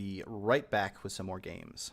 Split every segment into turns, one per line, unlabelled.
be right back with some more games.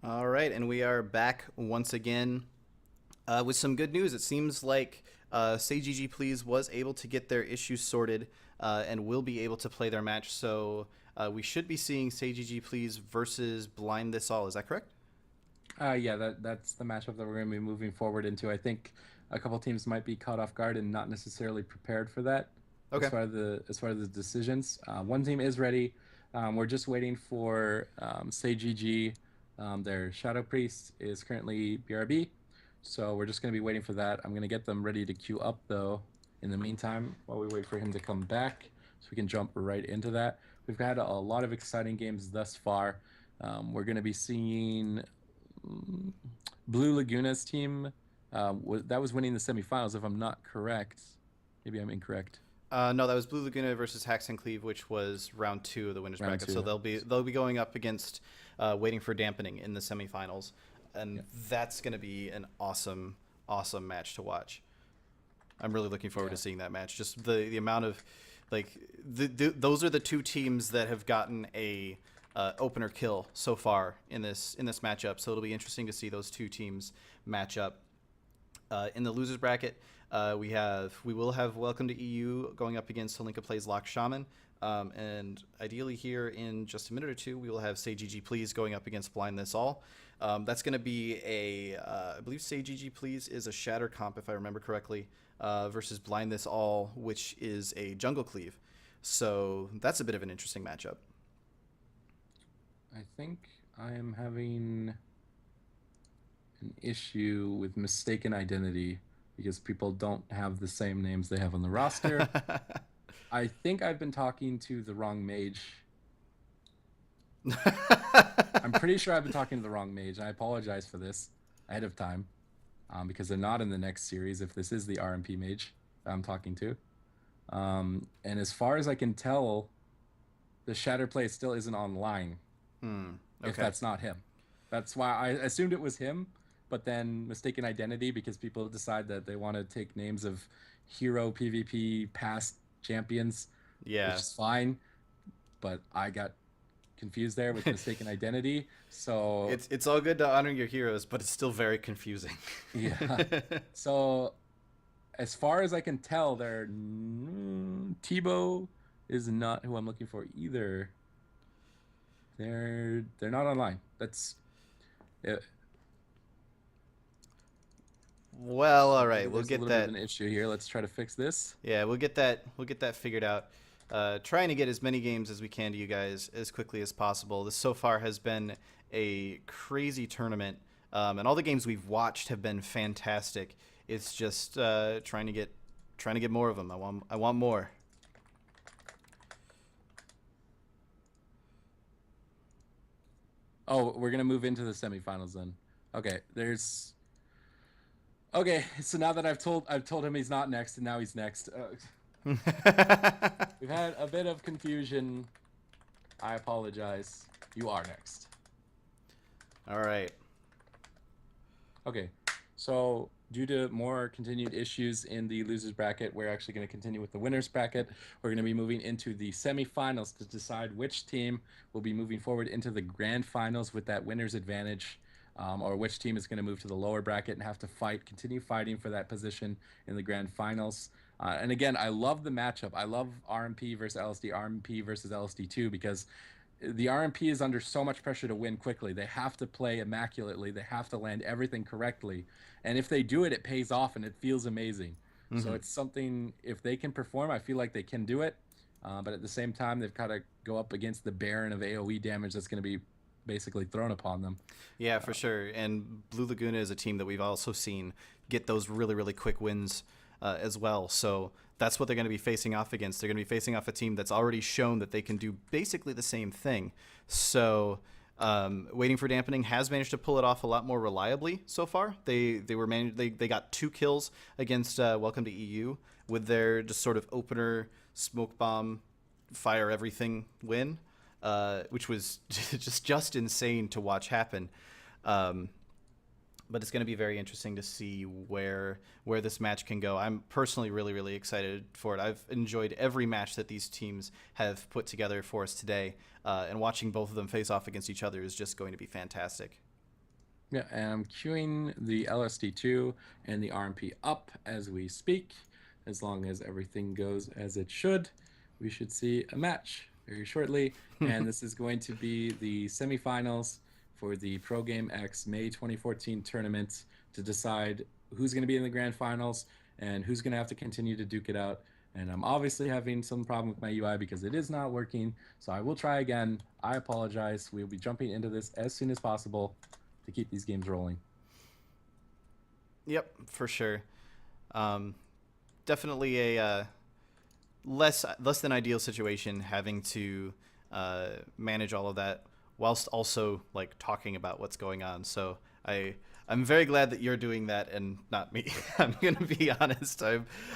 All right, and we are back once again with some good news. It seems like Say GG Please was able to get their issues sorted and will be able to play their match. So we should be seeing Say GG Please versus Blind This All. Is that correct?
Yeah, that's the matchup that we're going to be moving forward into. I think a couple teams might be caught off guard and not necessarily prepared for that.
Okay.
As far as the decisions, one team is ready. We're just waiting for Say GG. Their Shadow Priest is currently BRB, so we're just going to be waiting for that. I'm going to get them ready to queue up, though, in the meantime, while we wait for him to come back, so we can jump right into that. We've had a lot of exciting games thus far. We're going to be seeing Blue Laguna's team. That was winning the semifinals, if I'm not correct. Maybe I'm incorrect.
No, that was Blue Laguna versus Hacks and Cleave, which was round 2 of the winners bracket. So they'll be going up against Waiting for Dampening in the semifinals, and that's going to be an awesome match to watch. I'm really looking forward to seeing that match. Just the amount of those are the two teams that have gotten a opener kill so far in this matchup. So it'll be interesting to see those two teams match up in the losers bracket. We will have Welcome to EU going up against Helinka Plays Lock Shaman. And ideally here in just a minute or two, we will have Say GG Please going up against Blind This All. That's going to be I believe Say GG Please is a Shatter comp, if I remember correctly, versus Blind This All, which is a Jungle Cleave. So that's a bit of an interesting matchup.
I think I am having an issue with mistaken identity because people don't have the same names they have on the roster. I think I've been talking to the wrong mage. I'm pretty sure I've been talking to the wrong mage. I apologize for this ahead of time because they're not in the next series if this is the RMP mage that I'm talking to. And as far as I can tell, the Shatter Play still isn't online.
Okay.
If that's not him. That's why I assumed it was him, but then mistaken identity because people decide that they want to take names of hero PvP past champions, which is fine, but I got confused there with mistaken identity. So
it's all good to honor your heroes, but it's still very confusing.
Yeah. So as far as I can tell, Tebow is not who I'm looking for either. They're not online. That's it.
Well, all right, we'll get
that.
Bit
of an issue here. Let's try to fix this.
Yeah, we'll get that figured out. Trying to get as many games as we can to you guys as quickly as possible. This so far has been a crazy tournament, and all the games we've watched have been fantastic. It's just trying to get more of them. I want more.
Oh, we're gonna move into the semifinals then. Okay, Okay, so now that I've told him he's not next, and now he's next. We've had a bit of confusion. I apologize. You are next.
All right.
Okay, so due to more continued issues in the losers bracket, we're actually going to continue with the winners bracket. We're going to be moving into the semifinals to decide which team will be moving forward into the grand finals with that winner's advantage, or which team is going to move to the lower bracket and have to continue fighting for that position in the grand finals. And again, I love the matchup. I love RMP versus LSD, RMP versus LSD2, because the RMP is under so much pressure to win quickly. They have to play immaculately. They have to land everything correctly. And if they do it, it pays off and it feels amazing. So
Mm-hmm.
it's something, if they can perform, I feel like they can do it. But at the same time, they've got to go up against the Baron of AoE damage that's going to be basically thrown upon them.
Yeah, for sure. And Blue Laguna is a team that we've also seen get those really, really quick wins as well. So that's what they're going to be facing off against. They're going to be facing off a team that's already shown that they can do basically the same thing. So Waiting for Dampening has managed to pull it off a lot more reliably so far. They got 2 kills against Welcome to EU with their just sort of opener smoke bomb, fire everything win. Which was just insane to watch happen. But it's going to be very interesting to see where this match can go. I'm personally really, really excited for it. I've enjoyed every match that these teams have put together for us today, and watching both of them face off against each other is just going to be fantastic.
Yeah, and I'm queuing the LSD2 and the RMP up as we speak. As long as everything goes as it should, we should see a match very shortly. And this is going to be the semifinals for the ProGameX May 2014 tournament to decide who's going to be in the grand finals and who's going to have to continue to duke it out. And I'm obviously having some problem with my UI because it is not working. So I will try again. I apologize. We'll be jumping into this as soon as possible to keep these games rolling.
Yep, for sure. Definitely a less than ideal situation, having to manage all of that whilst also like talking about what's going on. So I'm very glad that you're doing that and not me. I'm gonna be honest.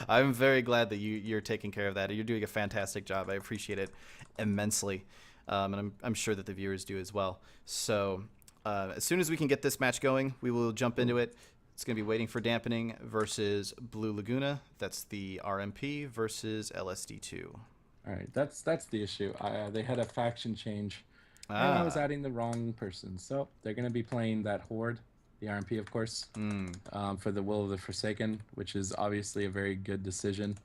I'm very glad that you're taking care of that. You're doing a fantastic job. I appreciate it immensely, and I'm sure that the viewers do as well. So as soon as we can get this match going, we will jump into it. It's going to be Waiting for Dampening versus Blue Laguna. That's the RMP versus LSD2.
All right, that's the issue. They had a faction change, and I was adding the wrong person. So they're going to be playing that Horde, the RMP, of course, for the Will of the Forsaken, which is obviously a very good decision.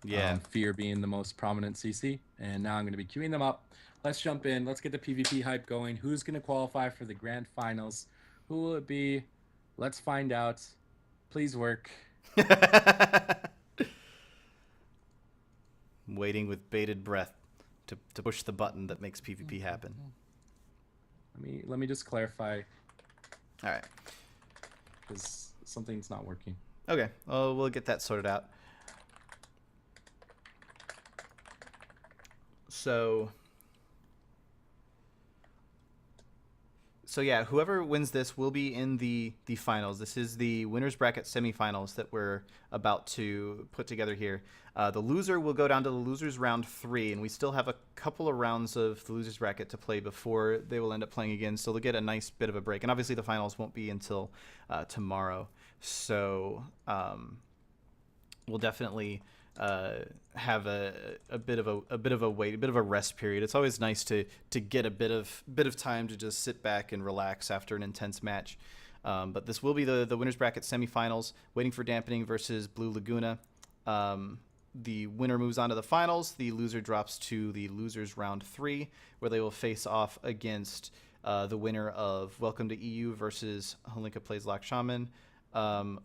Yeah.
Fear being the most prominent CC. And now I'm going to be queuing them up. Let's jump in. Let's get the PvP hype going. Who's going to qualify for the grand finals? Who will it be? Let's find out. Please work.
Waiting with bated breath to push the button that makes PvP happen.
Let me just clarify.
All right.
Because something's not working.
Okay. Well, we'll get that sorted out. So yeah, whoever wins this will be in the finals. This is the winners bracket semifinals that we're about to put together here. The loser will go down to the losers round 3, and we still have a couple of rounds of the losers bracket to play before they will end up playing again. So they'll get a nice bit of a break, and obviously the finals won't be until tomorrow. So we'll definitely have a bit of a wait, a bit of a rest period. It's always nice to get a bit of time to just sit back and relax after an intense match. But this will be the winners bracket semifinals. Waiting for Dampening versus Blue Laguna. The winner moves on to the finals. The loser drops to the losers round 3, where they will face off against the winner of Welcome to EU versus Holinka Plays Lock Shaman,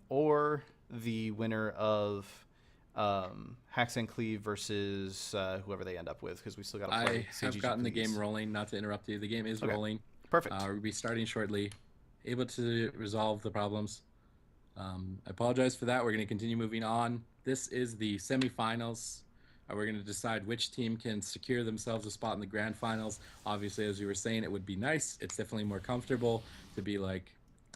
or the winner of Hacks and Cleave versus whoever they end up with, because we still got to play.
I have gotten the game rolling. Not to interrupt you, the game is rolling.
Perfect.
We'll be starting shortly. Able to resolve the problems. I apologize for that. We're going to continue moving on. This is the semifinals. We're going to decide which team can secure themselves a spot in the grand finals. Obviously, as you were saying, it would be nice. It's definitely more comfortable to be like,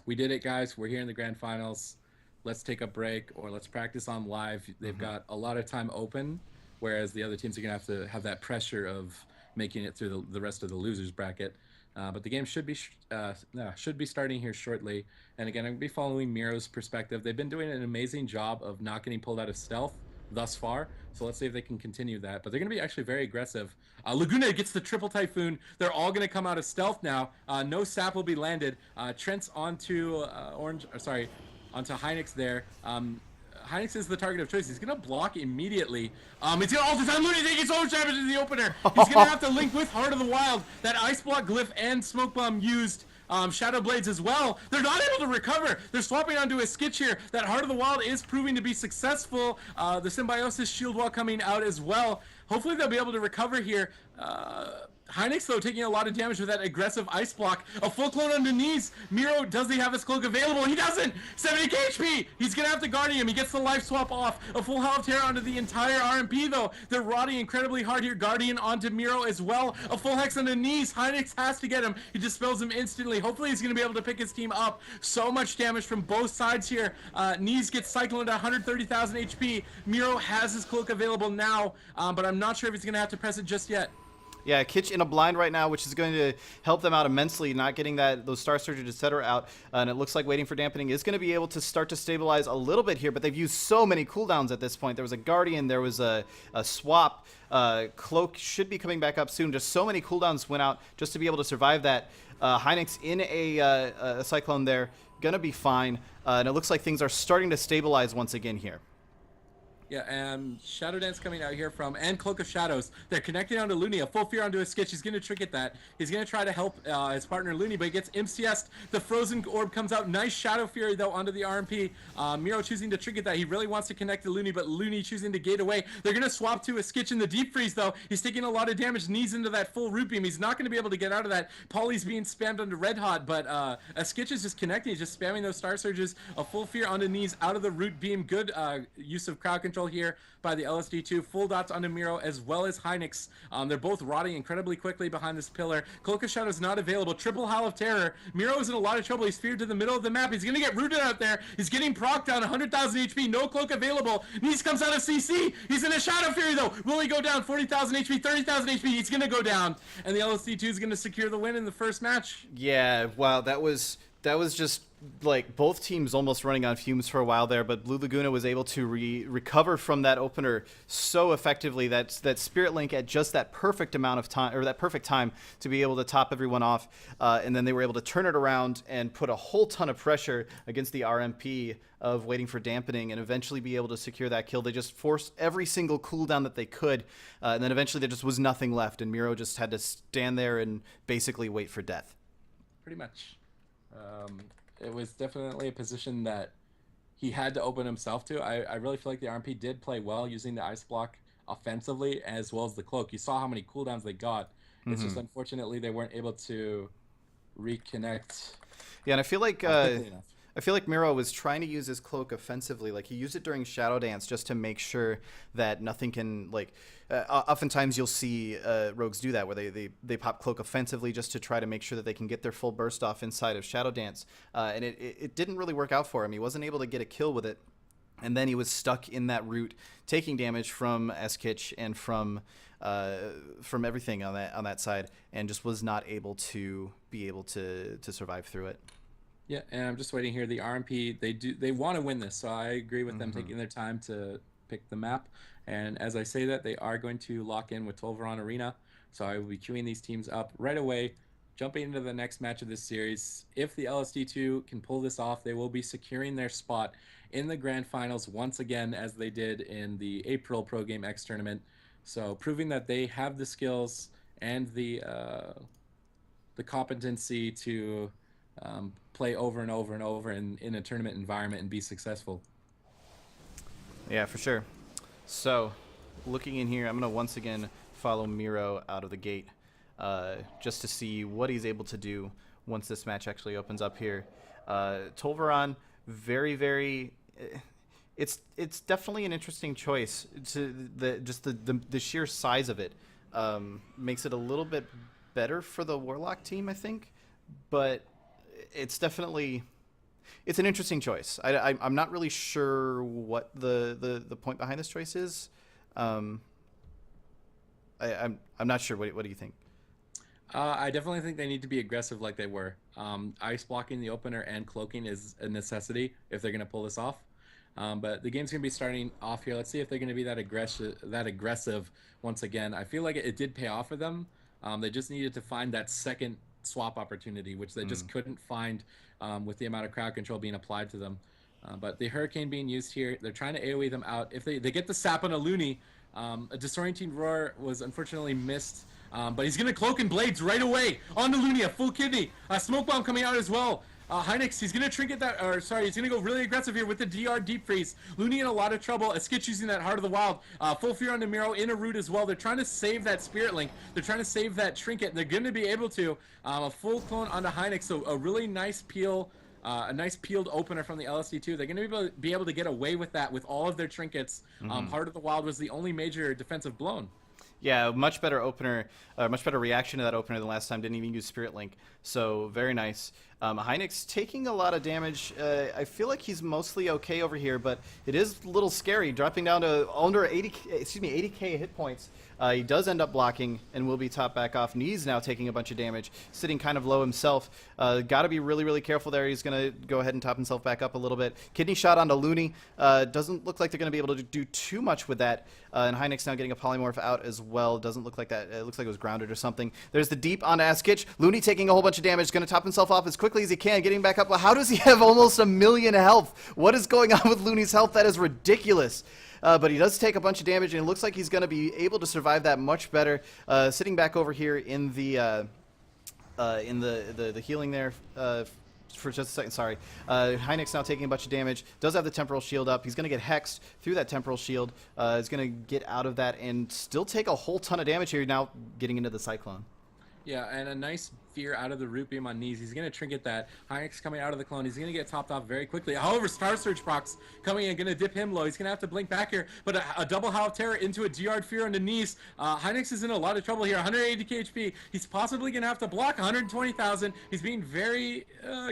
we did it, guys. We're here in the grand finals. Let's take a break, or let's practice on live. They've got a lot of time open, whereas the other teams are going to have that pressure of making it through the rest of the losers bracket. But the game should be starting here shortly. And again, I'm going to be following Miro's perspective. They've been doing an amazing job of not getting pulled out of stealth thus far. So let's see if they can continue that. But they're going to be actually very aggressive. Laguna gets the triple Typhoon. They're all going to come out of stealth now. No sap will be landed. Trent's onto onto Hynix there. Hynix is the target of choice. He's going to block immediately. He's going to ult time. Looney taking so much damage in the opener. He's going to have to link with Heart of the Wild. That Ice Block Glyph and Smoke Bomb used. Shadow Blades as well. They're not able to recover. They're swapping onto a Skitch here. That Heart of the Wild is proving to be successful. The Symbiosis Shield Wall coming out as well. Hopefully they'll be able to recover here. Hynix, though, taking a lot of damage with that aggressive Ice Block. A full clone on the knees. Miro, does he have his cloak available? He doesn't! 70k HP! He's gonna have to Guardian him. He gets the life swap off. A full Hell of Terror onto the entire RMP, though. They're rotting incredibly hard here. Guardian onto Miro as well. A full Hex on the knees. Hynix has to get him. He dispels him instantly. Hopefully he's gonna be able to pick his team up. So much damage from both sides here. Knees gets cycled at 130,000 HP. Miro has his cloak available now, but I'm not sure if he's gonna have to press it just yet.
Yeah, Kitsch in a blind right now, which is going to help them out immensely, not getting those Star Surges, etc. out. And it looks like Waiting for Dampening is going to be able to start to stabilize a little bit here, but they've used so many cooldowns at this point. There was a Guardian, there was a swap. Cloak should be coming back up soon. Just so many cooldowns went out just to be able to survive that. Hynix in a Cyclone there, going to be fine. And it looks like things are starting to stabilize once again here.
Yeah, and Shadow Dance coming out here from, and Cloak of Shadows. They're connecting onto Looney, a full fear onto a Skitch. He's going to Trinket that. He's going to try to help his partner Looney, but he gets MCS'd. The Frozen Orb comes out. Nice Shadow Fury, though, onto the RMP. Miro choosing to Trinket that. He really wants to connect to Looney, but Looney choosing to gate away. They're going to swap to a Skitch in the Deep Freeze, though. He's taking a lot of damage, knees into that full Root Beam. He's not going to be able to get out of that. Polly's being spammed onto Red Hot, but a Skitch is just connecting. He's just spamming those Star Surges. A full fear onto knees out of the Root Beam. Good use of crowd control here by the LSD2. Full dots onto Miro as well as Hynix. They're both rotting incredibly quickly behind this pillar. Cloak of Shadow is not available. Triple Howl of Terror. Miro is in a lot of trouble. He's feared to the middle of the map. He's going to get rooted out there. He's getting proc down, 100,000 HP. No cloak available. Knees comes out of CC. He's in a Shadow Fury, though. Will he go down? 40,000 HP, 30,000 HP. He's going to go down. And the LSD2 is going to secure the win in the first match.
Yeah, wow, that was just like both teams almost running on fumes for a while there, but Blue Laguna was able to recover from that opener so effectively that Spirit Link at just that perfect amount of time, or that perfect time to be able to top everyone off, and then they were able to turn it around and put a whole ton of pressure against the RMP of Waiting for Dampening and eventually be able to secure that kill. They just forced every single cooldown that they could, and then eventually there just was nothing left, and Miro just had to stand there and basically wait for death.
Pretty much. It was definitely a position that he had to open himself to. I really feel like the RMP did play well using the Ice Block offensively as well as the Cloak. You saw how many cooldowns they got. It's just unfortunately they weren't able to reconnect.
Yeah, and I feel like Miro was trying to use his cloak offensively. Like, he used it during Shadow Dance just to make sure that nothing can, like, oftentimes you'll see rogues do that, where they pop cloak offensively just to try to make sure that they can get their full burst off inside of Shadow Dance. And it didn't really work out for him. He wasn't able to get a kill with it. And then he was stuck in that route, taking damage from Skitch and from everything on that side, and just was not able to survive through it.
Yeah, and I'm just waiting here. The RMP, they want to win this, so I agree with them taking their time to pick the map. And as I say that, they are going to lock in with TOURNEY Arena. So I will be queuing these teams up right away, jumping into the next match of this series. If the LSD2 can pull this off, they will be securing their spot in the grand finals once again, as they did in the April ProGameX tournament. So proving that they have the skills and the competency to play over and over and over in a tournament environment and be successful.
Yeah, for sure. So, looking in here, I'm going to once again follow Miro out of the gate just to see what he's able to do once this match actually opens up here. Tolvaron, very, very... It's definitely an interesting choice. The sheer size of it makes it a little bit better for the Warlock team, I think. But it's definitely... It's an interesting choice. I'm not really sure what the point behind this choice is. I'm not sure. What do you think?
I definitely think they need to be aggressive like they were. Ice blocking the opener and cloaking is a necessity if they're going to pull this off. But the game's going to be starting off here. Let's see if they're going to be that aggressive once again. I feel like it did pay off for them. They just needed to find that second swap opportunity, which they just couldn't find with the amount of crowd control being applied to them. But the Hurricane being used here, they're trying to AoE them out. If they get the sap on a Looney, a Disorienting Roar was unfortunately missed. But he's going to Cloak and Blades right away on the Looney, a full kidney. Smoke Bomb coming out as well. Hynix, he's going to trinket that, or sorry, he's going to go really aggressive here with the DR Deep Freeze. Looney in a lot of trouble. A Skitch using that Heart of the Wild. Full Fear on the Miro in a root as well. They're trying to save that Spirit Link. They're trying to save that Trinket. They're going to be able to. A full clone onto Hynix, so a really nice peel. A nice peeled opener from the LSD2. They're going to be able to get away with that with all of their trinkets. Heart of the Wild was the only major defensive blown.
Yeah, much better opener, much better reaction to that opener than last time. Didn't even use Spirit Link, so very nice. Hynix taking a lot of damage. I feel like he's mostly okay over here, but it is a little scary, dropping down to under 80k hit points. He does end up blocking and will be top back off. Knees now taking a bunch of damage, sitting kind of low himself. Got to be really, really careful there. He's going to go ahead and top himself back up a little bit. Kidney shot onto Looney. Doesn't look like they're going to be able to do too much with that. And Hynix now getting a polymorph out as well. Doesn't look like that. It looks like it was grounded or something. There's the deep onto Askitch. Looney taking a whole bunch of damage. Going to top himself off as quickly as he can. Getting back up. Well, how does he have almost 1,000,000 health? What is going on with Looney's health? That is ridiculous. But he does take a bunch of damage, and it looks like he's going to be able to survive that much better. Sitting back over here in the healing there for just a second. Sorry. Hynix now taking a bunch of damage. Does have the temporal shield up. He's going to get hexed through that temporal shield. He's going to get out of that and still take a whole ton of damage here. Now getting into the Cyclone.
Yeah, and a nice fear out of the root beam on Knees. He's going to trinket that. Hynix coming out of the clone. He's going to get topped off very quickly. However, Star Surge procs coming in, going to dip him low. He's going to have to blink back here. But a double Howl of Terror into a DR'd Fear on the Knees. Hynix is in a lot of trouble here. 180k HP. He's possibly going to have to block 120,000. He's being very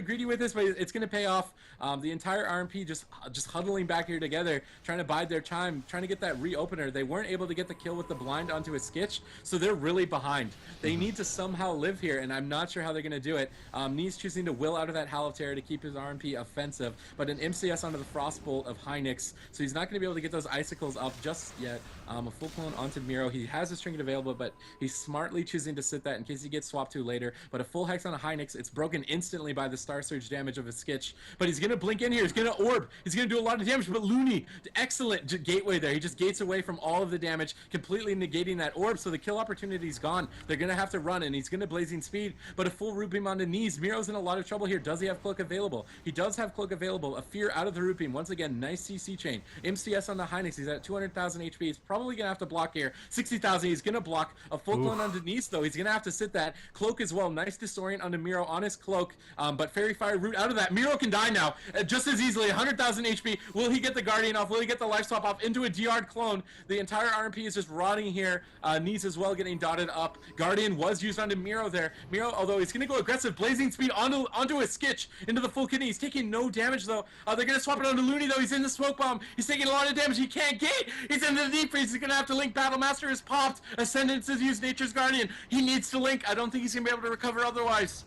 greedy with this, but it's going to pay off. The entire RMP just huddling back here together, trying to bide their time, trying to get that reopener. They weren't able to get the kill with the blind onto a Skitch, so they're really behind. They need to somehow live here, and I'm not sure how they're going to do it. Knees choosing to will out of that Howl of Terror to keep his RMP offensive, but an MCS onto the Frostbolt of Hynix, so he's not going to be able to get those icicles up just yet. A full clone onto Miro. He has his trinket available, but he's smartly choosing to sit that in case he gets swapped to later. But a full hex on a Hynix, it's broken instantly by the Star Surge damage of a Skitch. But he's going to blink in here. He's going to orb. He's going to do a lot of damage. But Looney, excellent gateway there. He just gates away from all of the damage, completely negating that orb. So the kill opportunity's gone. They're going to have to run, and he's going to Blazing Speed. But a full root beam on the Knees. Miro's in a lot of trouble here. Does he have Cloak available? He does have Cloak available. A Fear out of the root beam. Once again, nice CC chain. MCS on the Hynix. He's at 200,000 HP. He's probably going to have to block here. 60,000. He's going to block. A full clone underneath, though. He's going to have to sit that. Cloak as well. Nice disorient onto Miro on his Cloak. But Fairy Fire root out of that. Miro can die now just as easily. 100,000 HP. Will he get the Guardian off? Will he get the life swap off into a DR'd clone? The entire RMP is just rotting here. Knees as well getting dotted up. Guardian was used onto Miro there. Miro, although he's going to go aggressive, Blazing Speed onto a Skitch into the full kidney. He's taking no damage, though. They're going to swap it onto Looney, though. He's in the Smoke Bomb. He's taking a lot of damage. He can't gate. He's in the Deep Freeze. He's going to have to link. Battle Master is popped. Ascendance has used Nature's Guardian. He needs to link. I don't think he's going to be able to recover otherwise.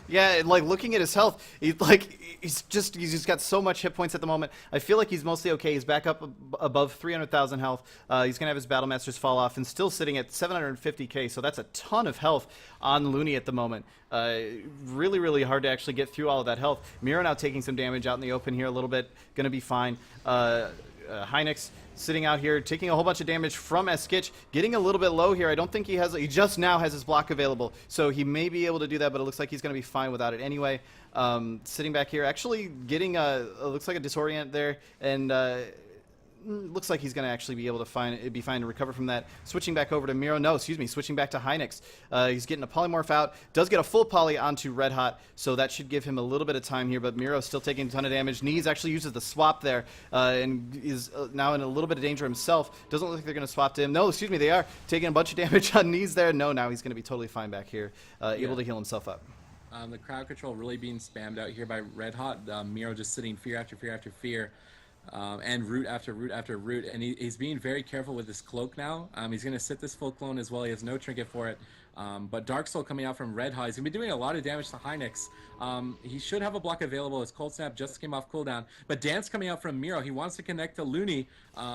Yeah, like looking at his health, he's just got so much hit points at the moment. I feel like he's mostly okay. He's back up above 300,000 health. He's gonna have his Battle Masters fall off and still sitting at 750k. So that's a ton of health on Looney at the moment. Really, really hard to actually get through all of that health. Miro now taking some damage out in the open here a little bit. Gonna be fine. Hynix sitting out here, taking a whole bunch of damage from Skitch, getting a little bit low here. I don't think he just now has his block available, so he may be able to do that, but it looks like he's going to be fine without it anyway. Sitting back here, actually getting looks like a disorient there, and looks like he's going to actually be able to be fine to recover from that. Switching back over to Miro. No, excuse me. Switching back to Hynix. He's getting a polymorph out. Does get a full poly onto Red Hot, so that should give him a little bit of time here. But Miro's still taking a ton of damage. Knees actually uses the swap there and is now in a little bit of danger himself. Doesn't look like they're going to swap to him. No, excuse me. They are taking a bunch of damage on Knees there. No, now he's going to be totally fine back here, able to heal himself up.
The crowd control really being spammed out here by Red Hot. Miro just sitting fear after fear after fear. And root after root after root, and he's being very careful with his Cloak now. He's going to sit this full clone as well. He has no trinket for it. But Dark Soul coming out from Red Hot, he's going to be doing a lot of damage to Hynix. He should have a block available. His Cold Snap just came off cooldown. But Dance coming out from Miro, he wants to connect to Looney.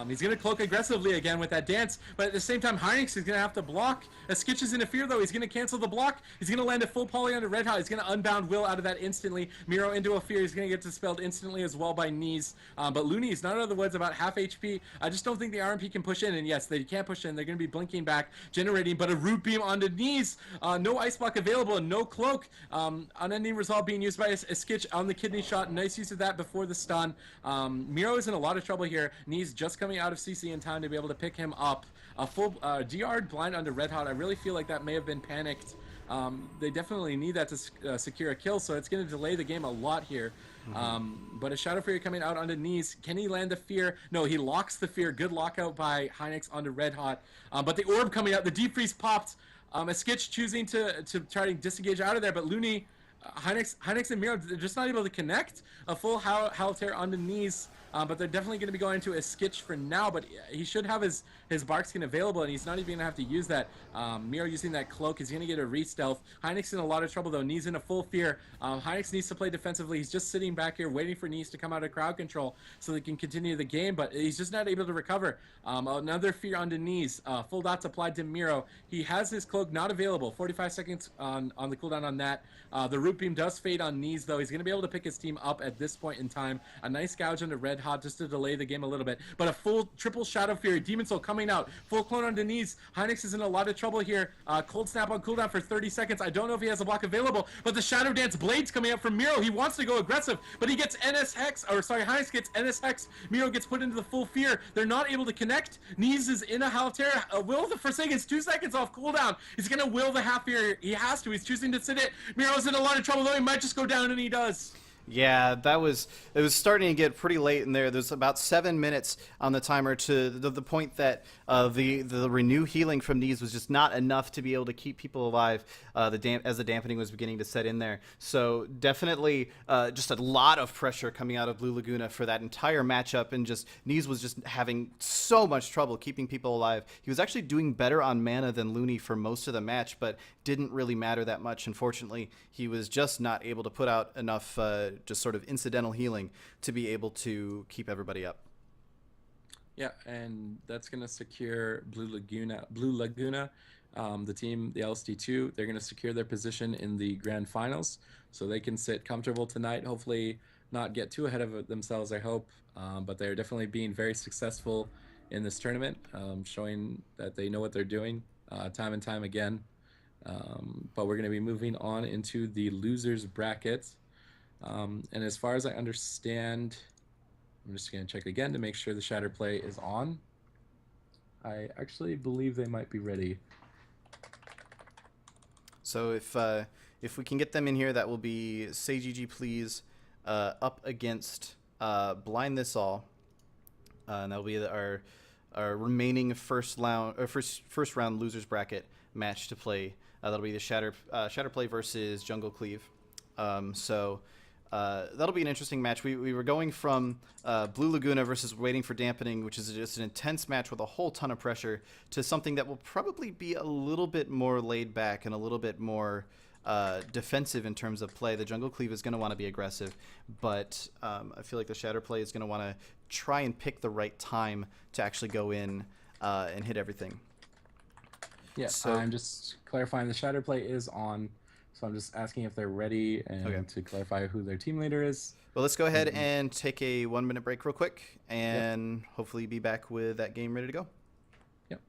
He's going to cloak aggressively again with that Dance, but at the same time, Hynix is going to have to block. Skitch is in a fear, though. He's going to cancel the block. He's going to land a full poly onto Red Hot. He's going to unbound Will out of that instantly. Miro into a fear. He's going to get dispelled instantly as well by Knees. But Looney is not out of the woods, about half HP. I just don't think the RMP can push in, and yes, they can't push in. They're going to be blinking back, generating, but a Root Beam onto Knees. No Ice Block available and no Cloak. Unending Resolve being used by a Skitch on the Kidney Shot. Nice use of that before the stun. Miro is in a lot of trouble here. Knees just coming out of CC in time to be able to pick him up. A full DR blind onto Red Hot. I really feel like that may have been panicked. They definitely need that to secure a kill, so it's going to delay the game a lot here. But a Shadow Fury coming out onto Knees. Can he land the Fear? No, he locks the Fear. Good lockout by Hynix onto Red Hot. But the Orb coming out. The Deep Freeze popped. A Skitch choosing to try to disengage out of there, but Looney, Hynix and Miro, they're just not able to connect. A full Howl Tear onto Knees, but they're definitely going to be going to a Skitch for now, but he should have his Bark Skin available, and he's not even going to have to use that. Miro using that Cloak, he's going to get a re-stealth. Hynix in a lot of trouble, though. Knees in a full fear. Hynix needs to play defensively. He's just sitting back here waiting for Knees to come out of crowd control so they can continue the game, but he's just not able to recover. Another fear onto Knees. Full dots applied to Miro. He has his Cloak not available. 45 seconds on the cooldown on that. The Root Beam does fade on Knees, though. He's going to be able to pick his team up at this point in time. A nice gouge onto Red Hot just to delay the game a little bit. But a full triple Shadow Fury. Demon Soul coming out. Full clone onto Knees. Hynix is in a lot of trouble here. Cold Snap on cooldown for 30 seconds. I don't know if he has a block available, but the Shadow Dance Blades coming up from Miro. He wants to go aggressive, but he gets NS Hex, or sorry, Hynix gets NS Hex. Miro gets put into the full fear. They're not able to connect. Knees is in a Halter. Will the Forsaken's 2 seconds off cooldown. He's going to will the half fear. He has to. He's choosing to sit it. Miro's in a lot of trouble, though. He might just go down, and he does.
Yeah, it was starting to get pretty late in there. There's about 7 minutes on the timer to the point that the renew healing from Knees was just not enough to be able to keep people alive as the dampening was beginning to set in there. So definitely just a lot of pressure coming out of Blue Laguna for that entire matchup, and just Knees was just having so much trouble keeping people alive. He was actually doing better on mana than Looney for most of the match, but didn't really matter that much. Unfortunately, he was just not able to put out enough just sort of incidental healing to be able to keep everybody up.
Yeah, and that's going to secure Blue Laguna, the team, the LSD2. They're going to secure their position in the grand finals, so they can sit comfortable tonight. Hopefully not get too ahead of themselves, I hope. But they're definitely being very successful in this tournament, showing that they know what they're doing time and time again. But we're going to be moving on into the losers bracket. And as far as I understand, I'm just going to check again to make sure the Shatter Play is on. I actually believe they might be ready.
So if we can get them in here, that will be Say GG Please up against Blind This All. And that'll be our remaining first round losers bracket match to play. That'll be the Shatter Play versus Jungle Cleave. So that'll be an interesting match. We were going from Blue Laguna versus Waiting for Dampening, which is just an intense match with a whole ton of pressure, to something that will probably be a little bit more laid back and a little bit more defensive in terms of play. The Jungle Cleave is going to want to be aggressive, but I feel like the Shatter Play is going to want to try and pick the right time to actually go in and hit everything.
Yeah, so I'm just clarifying the Shatter Play is on. So I'm just asking if they're ready and to clarify who their team leader is.
Well, let's go ahead and take a 1 minute break real quick and hopefully be back with that game ready to go.
Yep.